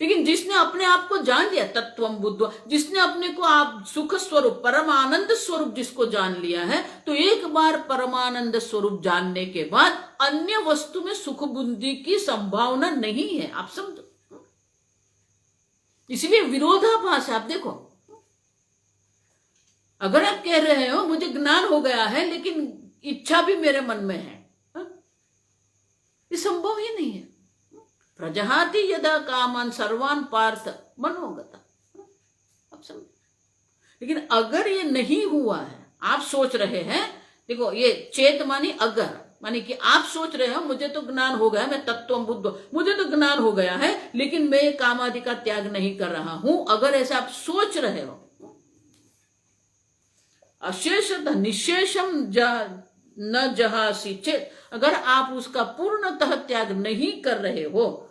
लेकिन जिसने अपने आप को जान लिया, तत्वम बुद्ध, जिसने अपने को आप सुख स्वरूप, परमानंद स्वरूप जिसको जान लिया है, तो एक बार परमानंद स्वरूप जानने के बाद अन्य वस्तु में सुख बुद्धि की संभावना नहीं है, आप समझो। इसलिए विरोधाभास है। आप देखो, अगर आप कह रहे हो मुझे ज्ञान हो गया है लेकिन इच्छा भी मेरे मन में है, ये संभव ही नहीं है। प्रजहाति यदा कामान सर्वान पार्थ मनोगता, अब समझ। लेकिन अगर ये नहीं हुआ है, आप सोच रहे हैं, देखो ये चेत मानी अगर, मानी कि आप सोच रहे हो मुझे तो ज्ञान हो गया, मैं तत्वम बुद्ध, मुझे तो ज्ञान हो गया है लेकिन मैं ये काम आदि का त्याग नहीं कर रहा हूं, अगर ऐसा आप सोच रहे हो, अशेषतः निशेषम न जहासी चेत, अगर आप उसका पूर्णतः त्याग नहीं कर रहे हो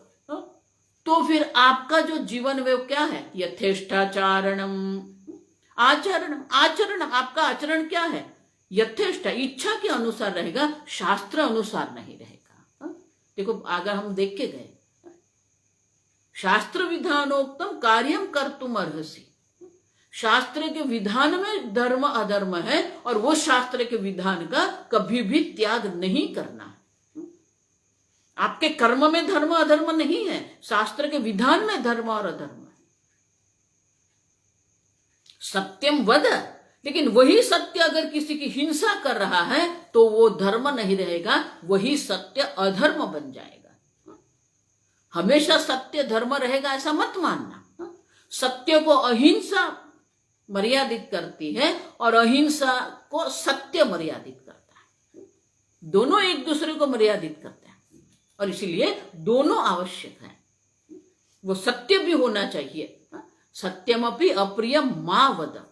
तो फिर आपका जो जीवन वे क्या है? यथेष्टाचारणम, आचरण, आपका आचरण क्या है? यथेष्ट, इच्छा के अनुसार रहेगा, शास्त्र अनुसार नहीं रहेगा। देखो अगर हम देख के गए, शास्त्र विधानोक्तम कार्यम कर्तुम अर्हसि, शास्त्र के विधान में धर्म अधर्म है और वो शास्त्र के विधान का कभी भी त्याग नहीं करना है। आपके कर्म में धर्म अधर्म नहीं है, शास्त्र के विधान में धर्म और अधर्म है। सत्यम वद, लेकिन वही सत्य अगर किसी की हिंसा कर रहा है तो वो धर्म नहीं रहेगा, वही सत्य अधर्म बन जाएगा। हमेशा सत्य धर्म रहेगा ऐसा मत मानना। सत्य को अहिंसा मर्यादित करती है और अहिंसा को सत्य मर्यादित करता है, दोनों एक दूसरे को मर्यादित करते हैं और इसीलिए दोनों आवश्यक है। वो सत्य भी होना चाहिए, सत्यमपि अप्रियम मा वद,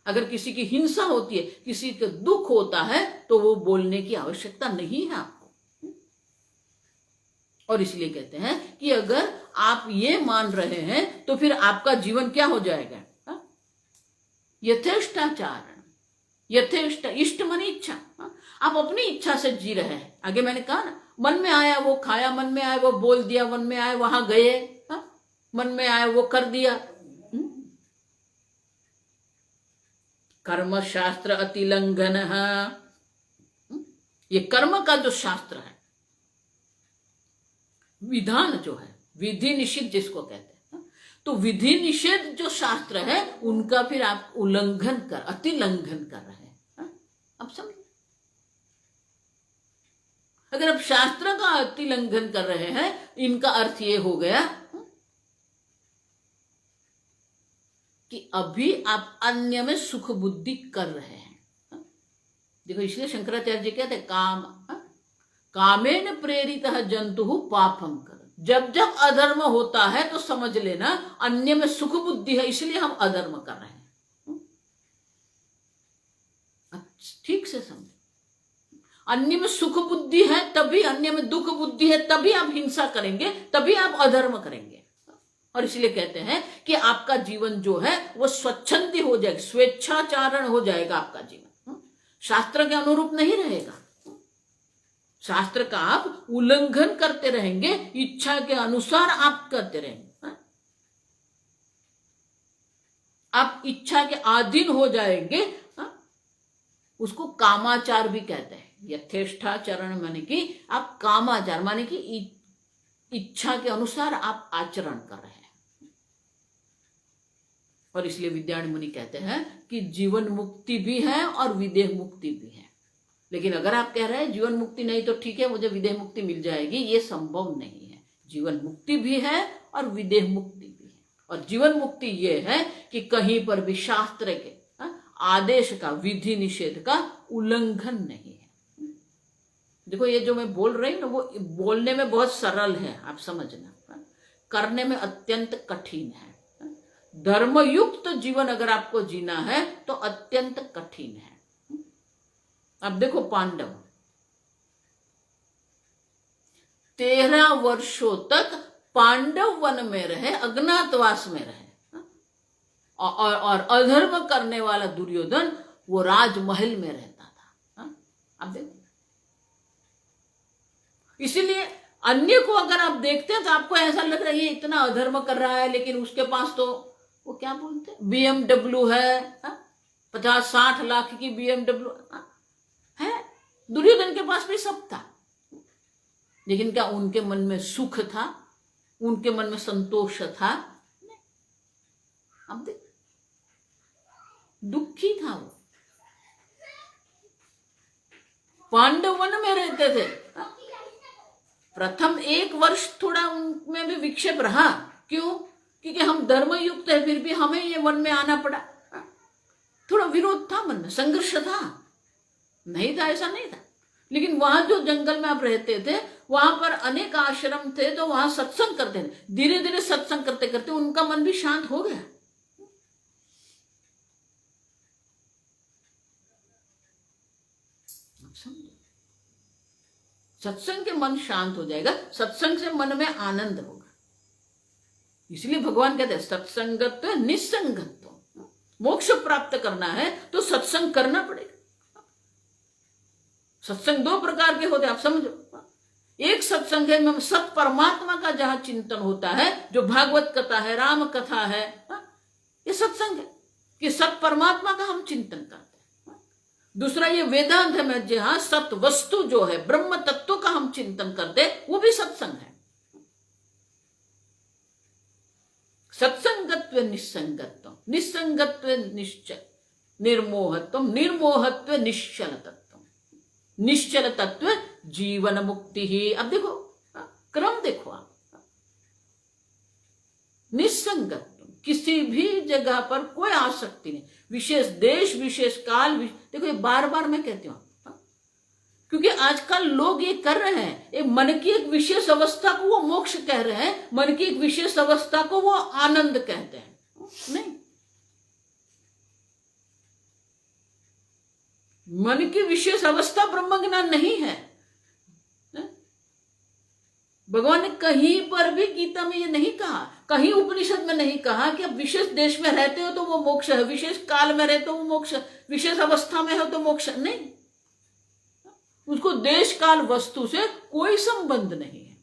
अगर किसी की हिंसा होती है, किसी को दुख होता है तो वो बोलने की आवश्यकता नहीं है आपको। और इसलिए कहते हैं कि अगर आप ये मान रहे हैं तो फिर आपका जीवन क्या हो जाएगा? यथेष्टाचारण, यथेष्ट, इष्ट मन इच्छा, आप अपनी इच्छा से जी रहे हैं। आगे मैंने कहा ना, मन में आया वो खाया, मन में आया वो बोल दिया, मन में आया वहां गए, मन में आया वो कर दिया। कर्म शास्त्र अतिलंघन, ये कर्म का जो शास्त्र है, विधान जो है, विधि निषेध जिसको कहते हैं, तो विधि निषेध जो शास्त्र है उनका फिर आप उल्लंघन कर, अतिलंघन कर रहे हैं। अब समझ, अगर आप शास्त्र का अतिलंघन कर रहे हैं, इनका अर्थ ये हो गया कि अभी आप अन्य में सुख बुद्धि कर रहे हैं। देखो इसलिए शंकराचार्य जी कहते कामेन प्रेरित जंतु पापम कर, जब जब अधर्म होता है तो समझ लेना अन्य में सुख बुद्धि है, इसलिए हम अधर्म कर रहे हैं। ठीक से समझ, अन्य में सुख बुद्धि है तभी, अन्य में दुख बुद्धि है तभी आप हिंसा करेंगे, तभी आप अधर्म करेंगे। और इसलिए कहते हैं कि आपका जीवन जो है वो स्वच्छंदी हो जाएगा, स्वेच्छाचारण हो जाएगा आपका जीवन, शास्त्र के अनुरूप नहीं रहेगा। शास्त्र का आप उल्लंघन करते रहेंगे, इच्छा के अनुसार आप करते रहेंगे। आप इच्छा के अधीन हो जाएंगे, उसको कामाचार भी कहते हैं। यथेष्टाचरण माने कि आप कामाचार माने कि इच्छा के अनुसार आप आचरण कर रहे हैं। और इसलिए विद्यारण्य मुनि कहते हैं कि जीवन मुक्ति भी है और विदेह मुक्ति भी है। लेकिन अगर आप कह रहे हैं जीवन मुक्ति नहीं तो ठीक है, मुझे विदेह मुक्ति मिल जाएगी, ये संभव नहीं है। जीवन मुक्ति भी है और विदेह मुक्ति भी है। और जीवन मुक्ति ये है कि कहीं पर भी शास्त्र के आदेश का, विधि निषेध का उल्लंघन नहीं है। देखो ये जो मैं बोल रही हूं ना, वो बोलने में बहुत सरल है, आप समझना, करने में अत्यंत कठिन है। धर्मयुक्त जीवन अगर आपको जीना है तो अत्यंत कठिन है। अब देखो पांडव 13 वर्षों तक पांडव वन में रहे, अज्ञातवास में रहे, और अधर्म करने वाला दुर्योधन वो राजमहल में रहता था। अब देखो, इसीलिए अन्य को अगर आप देखते हैं तो आपको ऐसा लग रहा है ये इतना अधर्म कर रहा है, लेकिन उसके पास तो वो क्या बोलते हैं BMW है, 50-60 लाख की BMW है। दुर्योधन के पास भी सब था, लेकिन क्या उनके मन में सुख था, उनके मन में संतोष था? नहीं। अब देख, दुखी था वो। पांडव वन में रहते थे, प्रथम 1 वर्ष थोड़ा उनमें भी विक्षेप रहा। क्यों? क्योंकि हम धर्मयुक्त है, फिर भी हमें ये वन में आना पड़ा। थोड़ा विरोध था, मन में संघर्ष था, नहीं था ऐसा नहीं था। लेकिन वहां जो जंगल में आप रहते थे, वहां पर अनेक आश्रम थे, तो वहां सत्संग करते थे। धीरे धीरे सत्संग करते करते उनका मन भी शांत हो गया। सत्संग के मन शांत हो जाएगा, सत्संग से मन में आनंद होगा। इसलिए भगवान कहते हैं सत्संगत्व निस्संगत्व। मोक्ष प्राप्त करना है तो सत्संग करना पड़ेगा। सत्संग 2 प्रकार के होते हैं, आप समझो। एक सत्संग है सत परमात्मा का जहां चिंतन होता है, जो भागवत कथा है, राम कथा है, ये सत्संग है कि सत परमात्मा का हम चिंतन करते हैं। दूसरा ये वेदांत है, जहां सत वस्तु जो है, ब्रह्म तत्व का हम चिंतन करते हैं, वो भी सत्संग है। सत्संगत्व निस्संगत्व, निस्संगत्व निश्चल, निर्मोहत्व, निर्मोहत्व निश्चल तत्व, निश्चल तत्व जीवन मुक्ति ही। अब देखो क्रम देखो आप, निस्संगत्व, किसी भी जगह पर कोई आसक्ति नहीं, विशेष देश विशेष काल देखो ये बार बार मैं कहती हूं, क्योंकि आजकल लोग ये कर रहे हैं, एक मन की एक विशेष अवस्था को वो मोक्ष कह रहे हैं, मन की एक विशेष अवस्था को वो आनंद कहते हैं। नहीं, मन की विशेष अवस्था ब्रह्म ज्ञान नहीं है। भगवान ने कहीं पर भी गीता में ये नहीं कहा, कहीं उपनिषद में नहीं कहा कि अब विशेष देश में रहते हो तो वो मोक्ष है, विशेष काल में रहते हो वो मोक्ष, विशेष अवस्था में हो तो मोक्ष नहीं। उसको देश काल वस्तु से कोई संबंध नहीं है।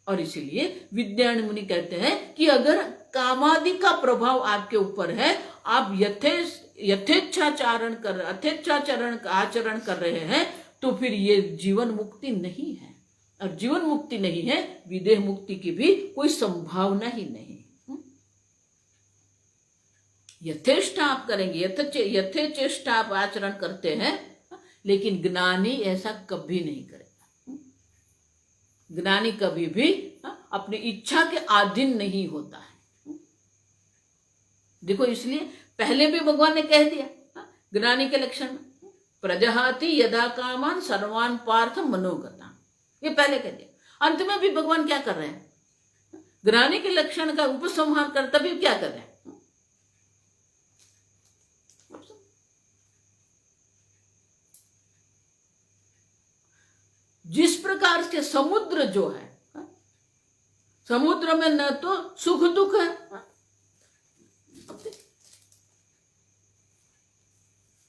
और इसीलिए विद्यारण्य मुनि कहते हैं कि अगर कामादि का प्रभाव आपके ऊपर है, आप यथेच्छाचरण आचरण कर रहे हैं, तो फिर ये जीवन मुक्ति नहीं है। और जीवन मुक्ति नहीं है, विदेह मुक्ति की भी कोई संभावना ही नहीं। यथेष्टा आप करेंगे, यथेचेष्टा आप आचरण करते हैं, लेकिन ज्ञानी ऐसा कभी नहीं करेगा। ज्ञानी कभी भी अपनी इच्छा के अधीन नहीं होता है। देखो इसलिए पहले भी भगवान ने कह दिया ज्ञानी के लक्षण में, प्रजहाति यदा कामान सर्वान पार्थ मनोगता, ये पहले कह दिया। अंत में भी भगवान क्या कर रहे हैं, ज्ञानी के लक्षण का उपसंहार कर, तभी क्या कर रहे हैं, जिस प्रकार से समुद्र जो है, समुद्र में न तो सुख दुख है,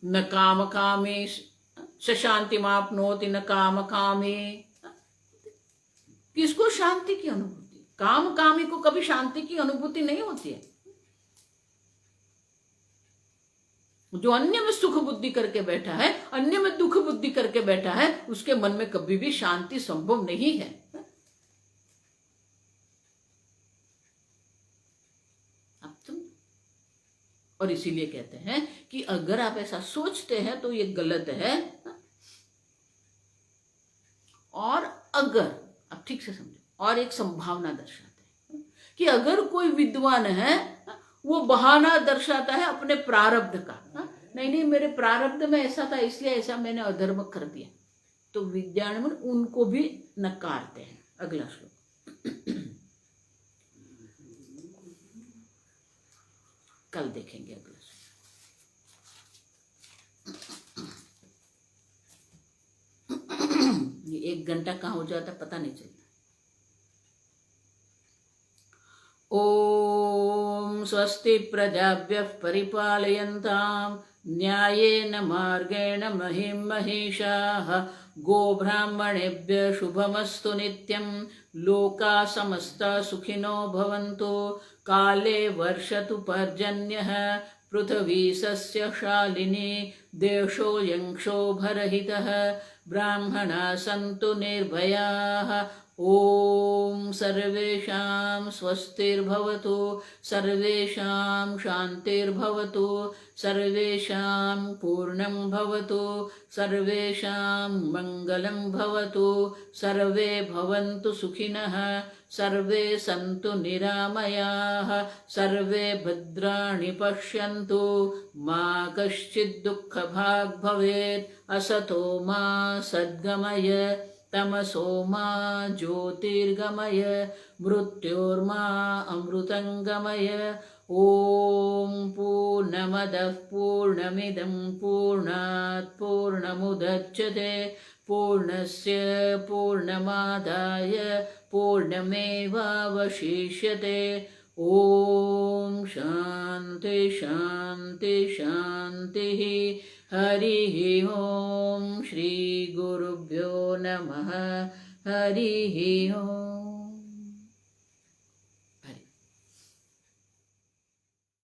न काम कामे शांति मापनोति न काम कामे, किसको शांति की अनुभूति, कामी को कभी शांति की अनुभूति नहीं होती है। जो अन्य में सुख बुद्धि करके बैठा है, अन्य में दुख बुद्धि करके बैठा है, उसके मन में कभी भी शांति संभव नहीं है। अब तुम, और इसीलिए कहते हैं कि अगर आप ऐसा सोचते हैं तो ये गलत है। और अगर आप ठीक से समझो, और एक संभावना दर्शाते हैं कि अगर कोई विद्वान है, वो बहाना दर्शाता है अपने प्रारब्ध का। नहीं, मेरे प्रारब्ध में ऐसा था इसलिए ऐसा मैंने अधर्म कर दिया, तो विद्वान उनको भी नकारते हैं। अगला श्लोक कल देखेंगे। अगला ये 1 घंटा कहाँ हो जाता पता नहीं चलता। ओम स्वस्ति प्रजाभ्यः परिपालयन्ताम् न्यायेन मार्गेण महिं महिषाः गोब्राह्मणेभ्यः शुभमस्तु नित्यं लोकाः समस्ताः सुखिनो भवन्तु काले वर्षतु पर्जन्यः पृथिवी सस्यशालिनी देशोऽयं क्षोभरहितः ब्राह्मणाः सन्तु निर्भयाः ओम सर्वेषां स्वस्तिर्भवतु सर्वेषां शान्तिर्भवतु सर्वेषां पूर्णं भवतु सर्वेषां मङ्गलं भवतु सर्वे भवन्तु सुखिनः सर्वे सन्तु निरामयाः सर्वे भद्राणि पश्यन्तु मा कश्चित् दुःखभाग् भवेत् असतो मा सद्गमय तमसो मा ज्योतिर्गमय मृत्योर्मा अमृतंगमय। ओम पूर्णमदः पूर्णमिदं पूर्णात् पूर्णमुदच्यते पूर्णस्य पूर्णमादाय पूर्णमेवावशिष्यते। ओम शांति शांति शांतिः। हरिः ओम श्री गुरुभ्यो नमः। हरिः ओम।